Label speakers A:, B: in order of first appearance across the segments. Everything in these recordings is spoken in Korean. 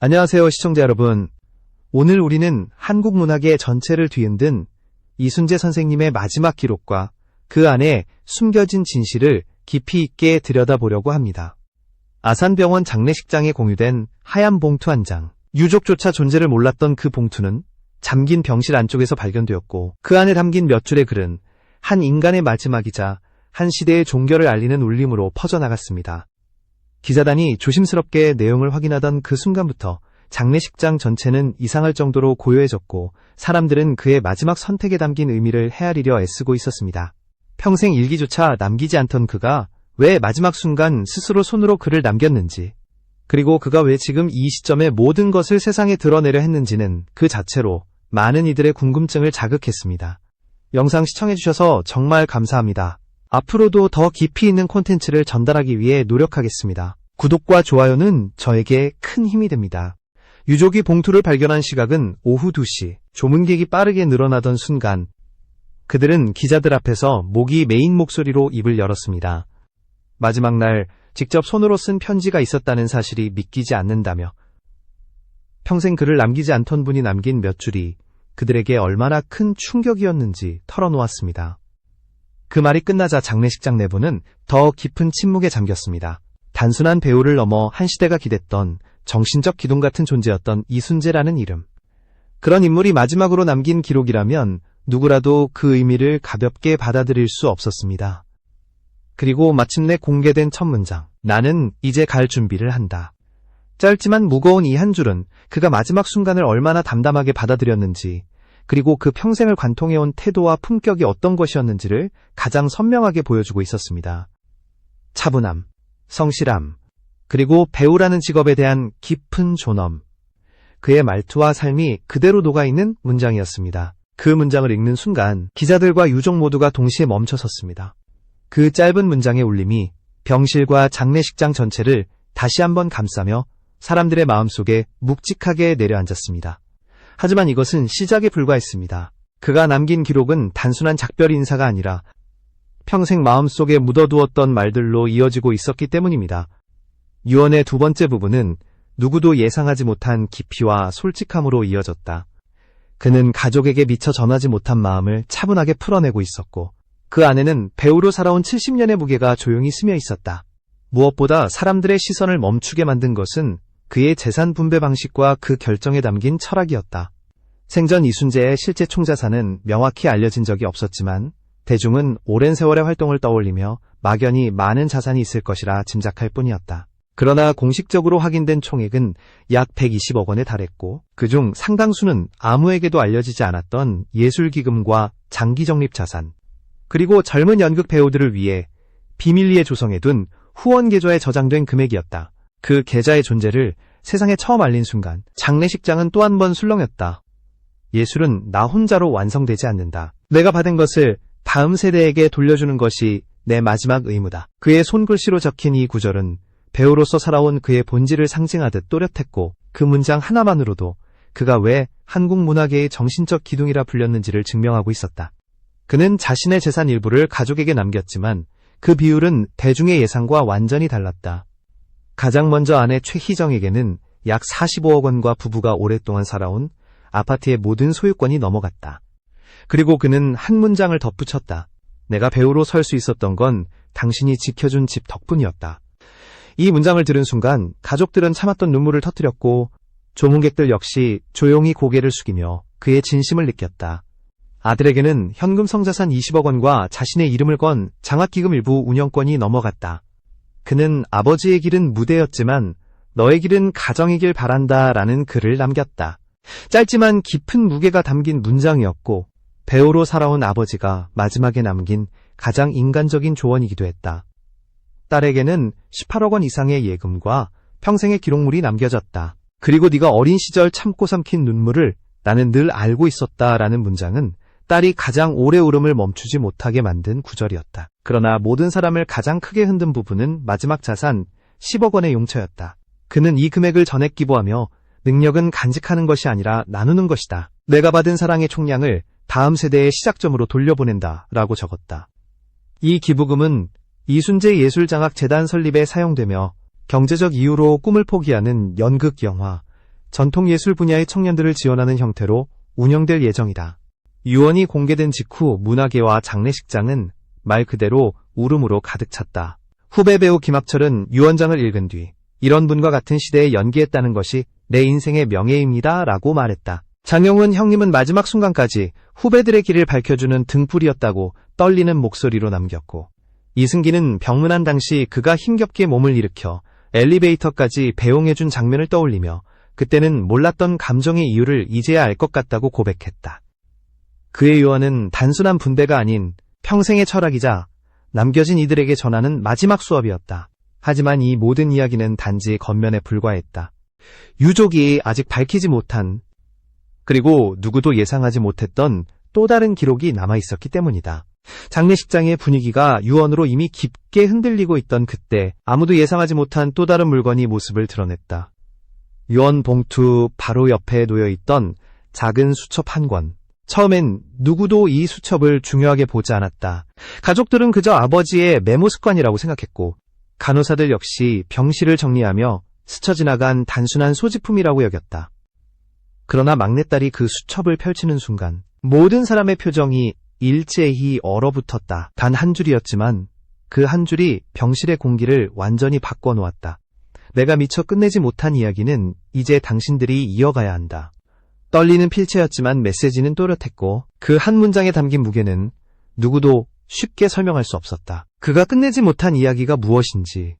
A: 안녕하세요, 시청자 여러분. 오늘 우리는 한국 문학의 전체를 뒤흔든 이순재 선생님의 마지막 기록과 그 안에 숨겨진 진실을 깊이 있게 들여다보려고 합니다. 아산병원 장례식장에 공유된 하얀 봉투 한 장. 유족조차 존재를 몰랐던 그 봉투는 잠긴 병실 안쪽에서 발견되었고, 그 안에 담긴 몇 줄의 글은 한 인간의 마지막이자 한 시대의 종결을 알리는 울림으로 퍼져나갔습니다. 기자단이 조심스럽게 내용을 확인하던 그 순간부터 장례식장 전체는 이상할 정도로 고요해졌고, 사람들은 그의 마지막 선택에 담긴 의미를 헤아리려 애쓰고 있었습니다. 평생 일기조차 남기지 않던 그가 왜 마지막 순간 스스로 손으로 글을 남겼는지, 그리고 그가 왜 지금 이 시점에 모든 것을 세상에 드러내려 했는지는 그 자체로 많은 이들의 궁금증을 자극했습니다. 영상 시청해주셔서 정말 감사합니다. 앞으로도 더 깊이 있는 콘텐츠를 전달하기 위해 노력하겠습니다. 구독과 좋아요는 저에게 큰 힘이 됩니다. 유족이 봉투를 발견한 시각은 오후 2시. 조문객이 빠르게 늘어나던 순간 그들은 기자들 앞에서 목이 메인 목소리로 입을 열었습니다. 마지막 날 직접 손으로 쓴 편지가 있었다는 사실이 믿기지 않는다며, 평생 글을 남기지 않던 분이 남긴 몇 줄이 그들에게 얼마나 큰 충격이었는지 털어놓았습니다. 그 말이 끝나자 장례식장 내부는 더 깊은 침묵에 잠겼습니다. 단순한 배우를 넘어 한 시대가 기댔던 정신적 기둥 같은 존재였던 이순재라는 이름. 그런 인물이 마지막으로 남긴 기록이라면 누구라도 그 의미를 가볍게 받아들일 수 없었습니다. 그리고 마침내 공개된 첫 문장. 나는 이제 갈 준비를 한다. 짧지만 무거운 이 한 줄은 그가 마지막 순간을 얼마나 담담하게 받아들였는지, 그리고 그 평생을 관통해온 태도와 품격이 어떤 것이었는지를 가장 선명하게 보여주고 있었습니다. 차분함, 성실함, 그리고 배우라는 직업에 대한 깊은 존엄. 그의 말투와 삶이 그대로 녹아있는 문장이었습니다. 그 문장을 읽는 순간 기자들과 유족 모두가 동시에 멈춰섰습니다. 그 짧은 문장의 울림이 병실과 장례식장 전체를 다시 한번 감싸며 사람들의 마음속에 묵직하게 내려앉았습니다. 하지만 이것은 시작에 불과했습니다. 그가 남긴 기록은 단순한 작별 인사가 아니라 평생 마음속에 묻어두었던 말들로 이어지고 있었기 때문입니다. 유언의 두 번째 부분은 누구도 예상하지 못한 깊이와 솔직함으로 이어졌다. 그는 가족에게 미처 전하지 못한 마음을 차분하게 풀어내고 있었고, 그 안에는 배우로 살아온 70년의 무게가 조용히 스며 있었다. 무엇보다 사람들의 시선을 멈추게 만든 것은 그의 재산 분배 방식과 그 결정에 담긴 철학이었다. 생전 이순재의 실제 총자산은 명확히 알려진 적이 없었지만 대중은 오랜 세월의 활동을 떠올리며 막연히 많은 자산이 있을 것이라 짐작할 뿐이었다. 그러나 공식적으로 확인된 총액은 약 120억 원에 달했고, 그중 상당수는 아무에게도 알려지지 않았던 예술기금과 장기적립자산, 그리고 젊은 연극 배우들을 위해 비밀리에 조성해둔 후원 계좌에 저장된 금액이었다. 그 계좌의 존재를 세상에 처음 알린 순간 장례식장은 또 한 번 술렁였다. 예술은 나 혼자로 완성되지 않는다. 내가 받은 것을 다음 세대에게 돌려주는 것이 내 마지막 의무다. 그의 손글씨로 적힌 이 구절은 배우로서 살아온 그의 본질을 상징하듯 또렷했고, 그 문장 하나만으로도 그가 왜 한국 문화계의 정신적 기둥이라 불렸는지를 증명하고 있었다. 그는 자신의 재산 일부를 가족에게 남겼지만 그 비율은 대중의 예상과 완전히 달랐다. 가장 먼저 아내 최희정에게는 약 45억 원과 부부가 오랫동안 살아온 아파트의 모든 소유권이 넘어갔다. 그리고 그는 한 문장을 덧붙였다. 내가 배우로 설 수 있었던 건 당신이 지켜준 집 덕분이었다. 이 문장을 들은 순간 가족들은 참았던 눈물을 터뜨렸고, 조문객들 역시 조용히 고개를 숙이며 그의 진심을 느꼈다. 아들에게는 현금 성자산 20억 원과 자신의 이름을 건 장학기금 일부 운영권이 넘어갔다. 그는 아버지의 길은 무대였지만 너의 길은 가정이길 바란다 라는 글을 남겼다. 짧지만 깊은 무게가 담긴 문장이었고, 배우로 살아온 아버지가 마지막에 남긴 가장 인간적인 조언이기도 했다. 딸에게는 18억 원 이상의 예금과 평생의 기록물이 남겨졌다. 그리고 네가 어린 시절 참고 삼킨 눈물을 나는 늘 알고 있었다 라는 문장은 딸이 가장 오래 울음을 멈추지 못하게 만든 구절이었다. 그러나 모든 사람을 가장 크게 흔든 부분은 마지막 자산 10억 원의 용처였다. 그는 이 금액을 전액 기부하며 능력은 간직하는 것이 아니라 나누는 것이다. 내가 받은 사랑의 총량을 다음 세대의 시작점으로 돌려보낸다 라고 적었다. 이 기부금은 이순재 예술장학재단 설립에 사용되며 경제적 이유로 꿈을 포기하는 연극, 영화, 전통예술 분야의 청년들을 지원하는 형태로 운영될 예정이다. 유언이 공개된 직후 문화계와 장례식장은 말 그대로 울음으로 가득 찼다. 후배 배우 김학철은 유언장을 읽은 뒤 이런 분과 같은 시대에 연기했다는 것이 내 인생의 명예입니다 라고 말했다. 장영훈 형님은 마지막 순간까지 후배들의 길을 밝혀주는 등불이었다고 떨리는 목소리로 남겼고, 이승기는 병문안 당시 그가 힘겹게 몸을 일으켜 엘리베이터까지 배웅해준 장면을 떠올리며 그때는 몰랐던 감정의 이유를 이제야 알 것 같다고 고백했다. 그의 유언은 단순한 분배가 아닌 평생의 철학이자 남겨진 이들에게 전하는 마지막 수업이었다. 하지만 이 모든 이야기는 단지 겉면에 불과했다. 유족이 아직 밝히지 못한, 그리고 누구도 예상하지 못했던 또 다른 기록이 남아있었기 때문이다. 장례식장의 분위기가 유언으로 이미 깊게 흔들리고 있던 그때 아무도 예상하지 못한 또 다른 물건이 모습을 드러냈다. 유언 봉투 바로 옆에 놓여있던 작은 수첩 한 권. 처음엔 누구도 이 수첩을 중요하게 보지 않았다. 가족들은 그저 아버지의 메모 습관이라고 생각했고, 간호사들 역시 병실을 정리하며 스쳐 지나간 단순한 소지품이라고 여겼다. 그러나 막내딸이 그 수첩을 펼치는 순간 모든 사람의 표정이 일제히 얼어붙었다. 단 한 줄이었지만 그 한 줄이 병실의 공기를 완전히 바꿔놓았다. 내가 미처 끝내지 못한 이야기는 이제 당신들이 이어가야 한다. 떨리는 필체였지만 메시지는 또렷했고 그 한 문장에 담긴 무게는 누구도 쉽게 설명할 수 없었다. 그가 끝내지 못한 이야기가 무엇인지,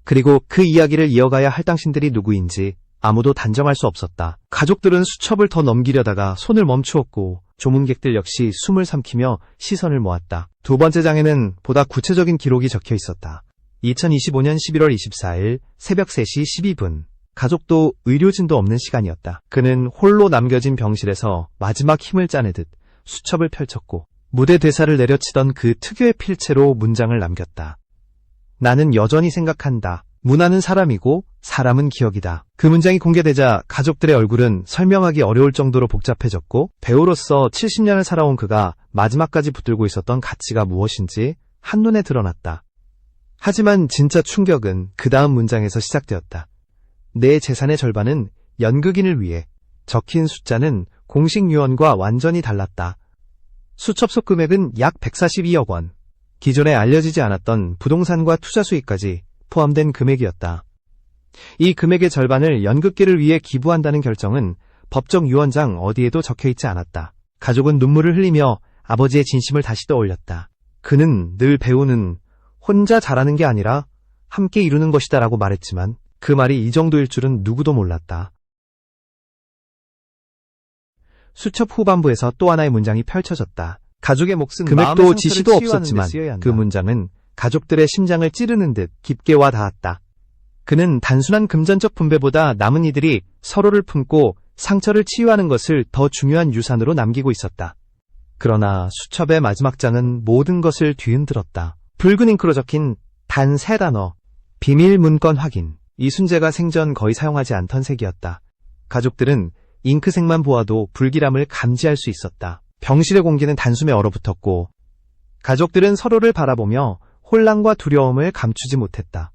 A: 그리고 그 이야기를 이어가야 할 당신들이 누구인지 아무도 단정할 수 없었다. 가족들은 수첩을 더 넘기려다가 손을 멈추었고 조문객들 역시 숨을 삼키며 시선을 모았다. 두 번째 장에는 보다 구체적인 기록이 적혀 있었다. 2025년 11월 24일 새벽 3시 12분. 가족도 의료진도 없는 시간이었다. 그는 홀로 남겨진 병실에서 마지막 힘을 짜내듯 수첩을 펼쳤고 무대 대사를 내려치던 그 특유의 필체로 문장을 남겼다. 나는 여전히 생각한다. 문화는 사람이고 사람은 기억이다. 그 문장이 공개되자 가족들의 얼굴은 설명하기 어려울 정도로 복잡해졌고, 배우로서 70년을 살아온 그가 마지막까지 붙들고 있었던 가치가 무엇인지 한눈에 드러났다. 하지만 진짜 충격은 그 다음 문장에서 시작되었다. 내 재산의 절반은 연극인을 위해. 적힌 숫자는 공식 유언과 완전히 달랐다. 수첩 속 금액은 약 142억 원. 기존에 알려지지 않았던 부동산과 투자 수익까지 포함된 금액이었다. 이 금액의 절반을 연극계를 위해 기부한다는 결정은 법정 유언장 어디에도 적혀있지 않았다. 가족은 눈물을 흘리며 아버지의 진심을 다시 떠올렸다. 그는 늘 배우는 혼자 잘하는 게 아니라 함께 이루는 것이다 라고 말했지만 그 말이 이 정도일 줄은 누구도 몰랐다. 수첩 후반부에서 또 하나의 문장이 펼쳐졌다. 가족의 몫은 금액도 지시도 없었지만 그 문장은 가족들의 심장을 찌르는 듯 깊게 와 닿았다. 그는 단순한 금전적 분배보다 남은 이들이 서로를 품고 상처를 치유하는 것을 더 중요한 유산으로 남기고 있었다. 그러나 수첩의 마지막 장은 모든 것을 뒤흔들었다. 붉은 잉크로 적힌 단 3단어. 비밀 문건 확인. 이순재가 생전 거의 사용하지 않던 색이었다. 가족들은 잉크색만 보아도 불길함을 감지할 수 있었다. 병실의 공기는 단숨에 얼어붙었고 가족들은 서로를 바라보며 혼란과 두려움을 감추지 못했다.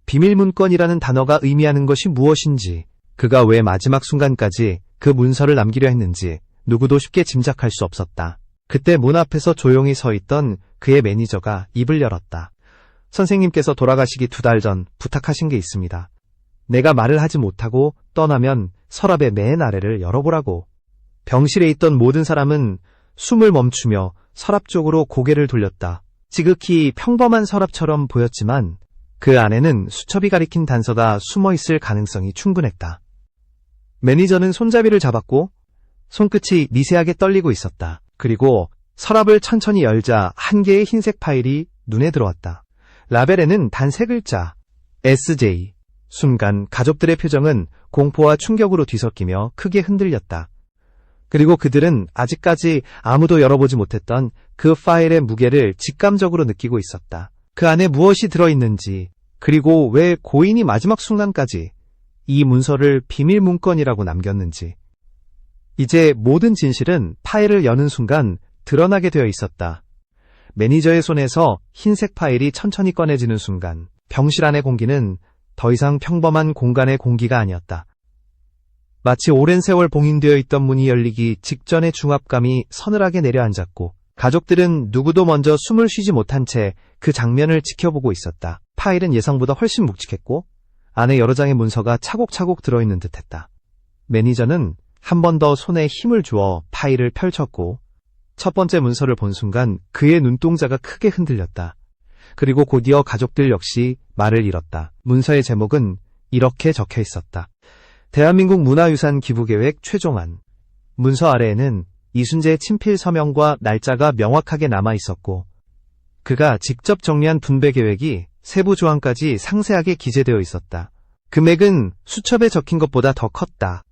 A: 비밀 문건이라는 단어가 의미하는 것이 무엇인지, 그가 왜 마지막 순간까지 그 문서를 남기려 했는지 누구도 쉽게 짐작할 수 없었다. 그때 문 앞에서 조용히 서 있던 그의 매니저가 입을 열었다. 선생님께서 돌아가시기 2달 전 부탁하신 게 있습니다. 내가 말을 하지 못하고 떠나면 서랍의 맨 아래를 열어보라고. 병실에 있던 모든 사람은 숨을 멈추며 서랍 쪽으로 고개를 돌렸다. 지극히 평범한 서랍처럼 보였지만 그 안에는 수첩이 가리킨 단서가 숨어있을 가능성이 충분했다. 매니저는 손잡이를 잡았고 손끝이 미세하게 떨리고 있었다. 그리고 서랍을 천천히 열자 한 개의 흰색 파일이 눈에 들어왔다. 라벨에는 단 3글자, SJ. 순간 가족들의 표정은 공포와 충격으로 뒤섞이며 크게 흔들렸다. 그리고 그들은 아직까지 아무도 열어보지 못했던 그 파일의 무게를 직감적으로 느끼고 있었다. 그 안에 무엇이 들어있는지, 그리고 왜 고인이 마지막 순간까지 이 문서를 비밀 문건이라고 남겼는지. 이제 모든 진실은 파일을 여는 순간 드러나게 되어 있었다. 매니저의 손에서 흰색 파일이 천천히 꺼내지는 순간 병실 안의 공기는 더 이상 평범한 공간의 공기가 아니었다. 마치 오랜 세월 봉인되어 있던 문이 열리기 직전의 중압감이 서늘하게 내려앉았고 가족들은 누구도 먼저 숨을 쉬지 못한 채 그 장면을 지켜보고 있었다. 파일은 예상보다 훨씬 묵직했고 안에 여러 장의 문서가 차곡차곡 들어있는 듯했다. 매니저는 한 번 더 손에 힘을 주어 파일을 펼쳤고 첫 번째 문서를 본 순간 그의 눈동자가 크게 흔들렸다. 그리고 곧이어 가족들 역시 말을 잃었다. 문서의 제목은 이렇게 적혀 있었다. 대한민국 문화유산 기부계획 최종안. 문서 아래에는 이순재의 친필 서명과 날짜가 명확하게 남아 있었고 그가 직접 정리한 분배 계획이 세부 조항까지 상세하게 기재되어 있었다. 금액은 수첩에 적힌 것보다 더 컸다.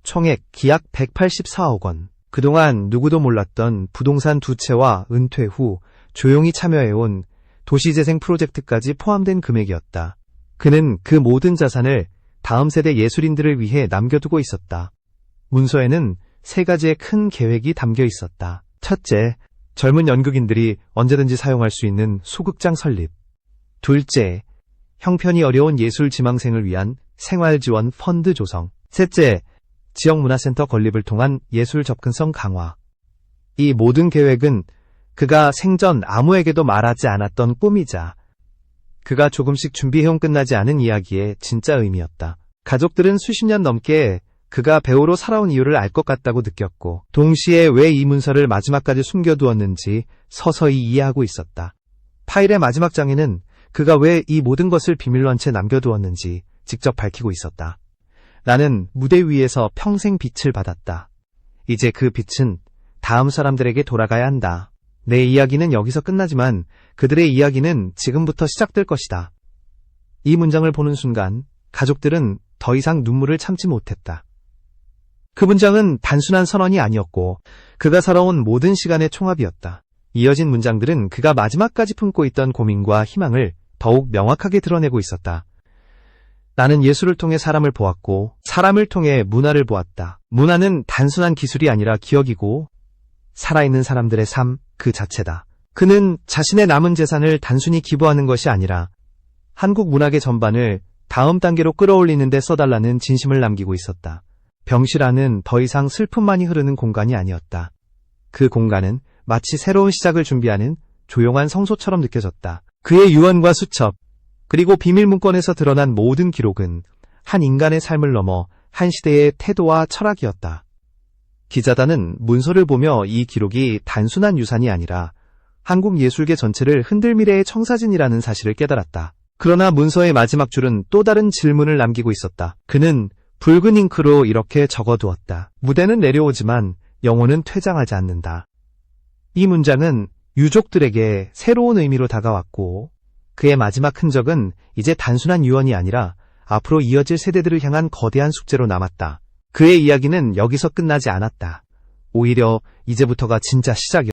A: 총액 기약 184억 원. 그동안 누구도 몰랐던 부동산 2채와 은퇴 후 조용히 참여해온 도시재생 프로젝트까지 포함된 금액이었다. 그는 그 모든 자산을 다음 세대 예술인들을 위해 남겨두고 있었다. 문서에는 3가지의 큰 계획이 담겨 있었다. 첫째, 젊은 연극인들이 언제든지 사용할 수 있는 소극장 설립. 둘째, 형편이 어려운 예술 지망생을 위한 생활지원 펀드 조성. 셋째, 지역문화센터 건립을 통한 예술 접근성 강화. 이 모든 계획은 그가 생전 아무에게도 말하지 않았던 꿈이자 그가 조금씩 준비해온 끝나지 않은 이야기의 진짜 의미였다. 가족들은 수십 년 넘게 그가 배우로 살아온 이유를 알 것 같다고 느꼈고 동시에 왜 이 문서를 마지막까지 숨겨두었는지 서서히 이해하고 있었다. 파일의 마지막 장에는 그가 왜 이 모든 것을 비밀로 한 채 남겨두었는지 직접 밝히고 있었다. 나는 무대 위에서 평생 빛을 받았다. 이제 그 빛은 다음 사람들에게 돌아가야 한다. 내 이야기는 여기서 끝나지만 그들의 이야기는 지금부터 시작될 것이다. 이 문장을 보는 순간 가족들은 더 이상 눈물을 참지 못했다. 그 문장은 단순한 선언이 아니었고 그가 살아온 모든 시간의 총합이었다. 이어진 문장들은 그가 마지막까지 품고 있던 고민과 희망을 더욱 명확하게 드러내고 있었다. 나는 예술을 통해 사람을 보았고 사람을 통해 문화를 보았다. 문화는 단순한 기술이 아니라 기억이고 살아있는 사람들의 삶 그 자체다. 그는 자신의 남은 재산을 단순히 기부하는 것이 아니라 한국 문학의 전반을 다음 단계로 끌어올리는 데 써달라는 진심을 남기고 있었다. 병실 안은 더 이상 슬픔만이 흐르는 공간이 아니었다. 그 공간은 마치 새로운 시작을 준비하는 조용한 성소처럼 느껴졌다. 그의 유언과 수첩, 그리고 비밀 문건에서 드러난 모든 기록은 한 인간의 삶을 넘어 한 시대의 태도와 철학이었다. 기자단은 문서를 보며 이 기록이 단순한 유산이 아니라 한국 예술계 전체를 흔들 미래의 청사진이라는 사실을 깨달았다. 그러나 문서의 마지막 줄은 또 다른 질문을 남기고 있었다. 그는 붉은 잉크로 이렇게 적어두었다. 무대는 내려오지만 영혼은 퇴장하지 않는다. 이 문장은 유족들에게 새로운 의미로 다가왔고 그의 마지막 흔적은 이제 단순한 유언이 아니라 앞으로 이어질 세대들을 향한 거대한 숙제로 남았다. 그의 이야기는 여기서 끝나지 않았다. 오히려 이제부터가 진짜 시작이었다.